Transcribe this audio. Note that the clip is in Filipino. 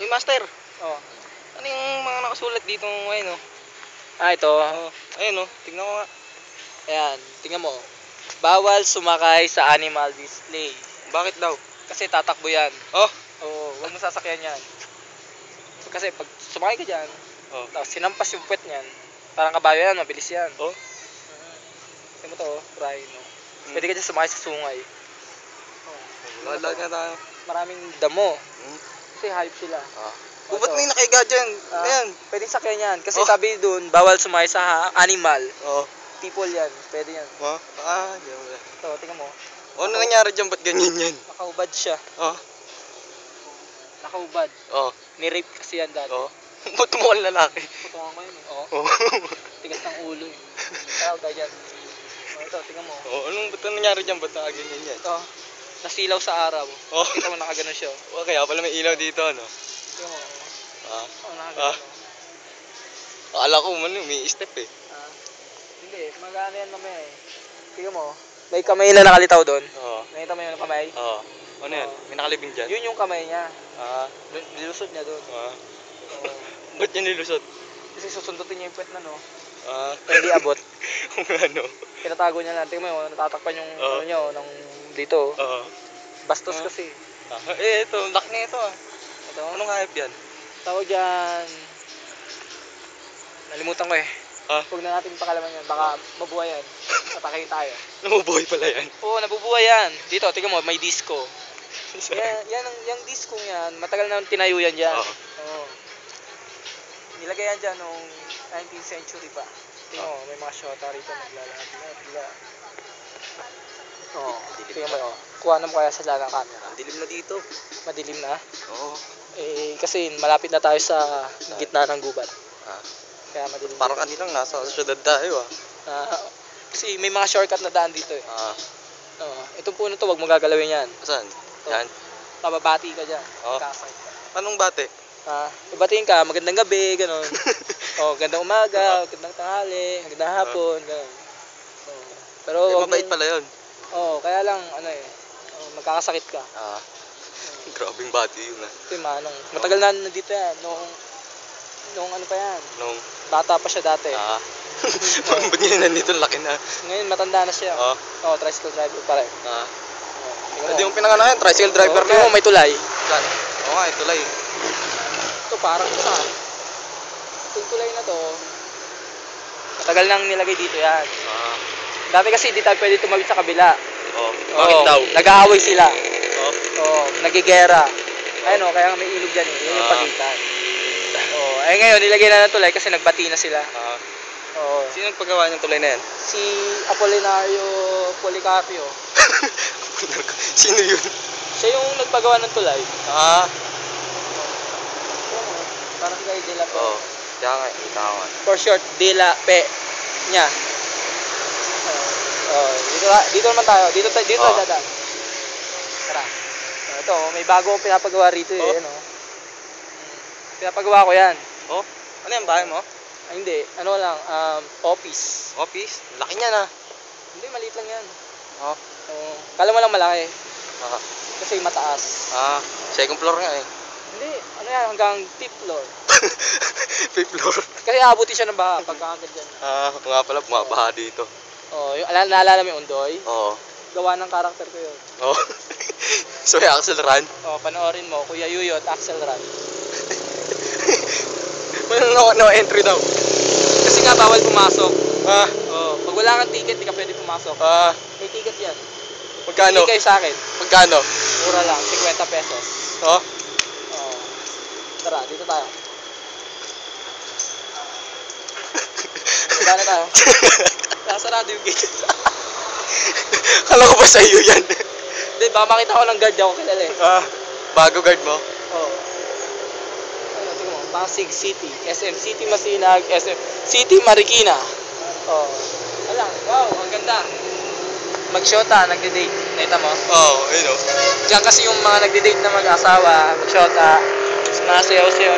Hey, master. Oh. Ano yung mga nakasulat dito ngayon, oh? Ito. Oh, ayun, oh. Tingnan ko nga. Ayan, tingnan mo. Bawal sumakay sa animal display. Bakit daw? Kasi tatakbo yan. Oh, Oo, huwag mo sasakyan yan. Kasi pag sumakay ka dyan, oh. tapos sinampas yung puwet niyan, parang kabayo yan, mabilis yan. Oh. Tingnan mo to, rhino. Pwede ka dyan sumakay sa sungay. Lalag na tayo. Maraming damo. Kasi hayop sila. Ba't may nakahiga dyan? Ayan. Pwede sakyan yan. Kasi sabi dun, bawal sumakay sa animal. Oh. People yan. Pwede yan. Oh. Yan wala. Ito, tingnan mo. Ano nangyari dyan? Ba't ganyan yan? Nakaubad siya. Oh. Nakaubad. Oh. Ni-rape kasi yan dati. Oh. Ba't mukhang lalaki? Putungan ko yun eh. Oh. Tigas ng ulo eh. Tawag tayo dyan. Ito, tingnan mo. Oh, ba't nangyari dyan? Ba't nakaganyan yan? Ito, nasilaw sa araw. Oh. Kita mo nakaganon siya. Oh, kaya pala may ilaw dito, ano? Tingnan mo. Nakaganon. Akala ko may step eh. Hindi, mag-ano yan mamaya eh. Tingnan mo. May kamay na nakalitaw doon. Oo. Nakita mo yung kamay? Oo. Ano yan? May nakalibing dyan? Yun yung kamay niya. Nilusot niya doon. Ba't niya nilusot? Kasi susundutin niya yung puwet na, no? Hindi abot. Kung ano? Tinatago niya lang. Tingnan mo yun, natatakpan yung ano niya, ng dito. Bastos kasi. Ito, laki na ito ah. Ito? Anong hayop yan? Tawag yan. Nalimutan ko eh. Huwag na natin pakalaman yan. Baka mabuhay yan. Patakayin tayo. Nabubuhay pala yan? Oo, nabubuhay yan. Dito, tingnan mo, may disco. Yung disco yan, matagal na tinayo yan dyan. Oo. Nilagay yan dyan noong 19th century pa. Tingnan mo, may mga shota rito naglalakad. Oo, tingnan mo yun. Kuha naman kaya sa lagang camera. Dilim na dito. Madilim na? Oo. Kasi malapit na tayo sa gitna ng gubat. Kaya madilim. Parang kanilang nasa syudad tayo Kasi may mga shortcut na daan dito eh. Itong puno to, wag mo gagalawin yan. Saan? Yan? Pababati ka dyan. Kakasakit ka. Anong bate? Babatiin ka, magandang gabi, gano'n. Gandang umaga, magandang tanghali, magandang hapon, gano'n. Pero mabait pala yun. Kaya lang, magkakasakit ka. Grabing bati yun Ito yung manong. Matagal na nandito yan. Noong ano pa yan. Nung bata pa siya dati. Ba't niya nandito laki na? Ngayon matanda na siya. Tricycle driver pa rin. Hindi mong pinanganayan, tricycle driver na yan. May tulay. Saan? Oo nga, tulay. Ito parang isa. Itong tulay na to, matagal nang nilagay dito yan. Dati kasi hindi tayo pwede tumawid sa kabila. Bakit daw? Nag-aaway sila. Nagigera. Ayun kaya may ilog dyan eh. Yan yung pagitan. Ngayon nilagay na ng tulay kasi nagbati na sila. Sino nagpagawa ng tulay na yan? Si Apolinario Policarpio. Sino yun? Siya yung nagpagawa ng tulay. Parang kay De La Pe. Kaya nga. For short, De La Pe niya. Dito naman tayo. Dito dadaan. Tara. Ito, may bago akong pinapagawa rito eh. Pinapagawa ko yan. Ano yan, bahay mo? Hindi. Ano lang, office. Office? Laki niya na. Hindi, maliit lang yan. Kala mo lang malaki. Kasi mataas. Second floor nga eh. Hindi, hanggang 5th floor. 5th floor? Kasi aabutin siya ng baha pagkakagad dyan. Nga pala, bumabaha dito. Naalala mo yung Undoy? Gawa ng karakter ko yun. So, may Axel Ran? Panoorin mo, Kuya Yuyo at Axel Ran. No entry daw. Kasi nga bawal pumasok. Pag wala kang ticket, di ka pwede pumasok. May ticket yan. Magkano? Hindi kayo sa akin. Magkano? Mura lang, 50 pesos. Tara, dito tayo. Magkano tayo? Nasarado yung gate. Kala ko ba sa iyo yan? Hindi, baka makita ko ng guard ako kilala eh. Bago guard mo? Tingnan mo, Pasig City, SM City Masinag, SM City Marikina. Wow, ang ganda. Mag-shota, nagde-date. Nakita mo? Ayun o. Diyan kasi yung mga nagde-date na mag-asawa, mag-shota, sumasayaw-sayaw.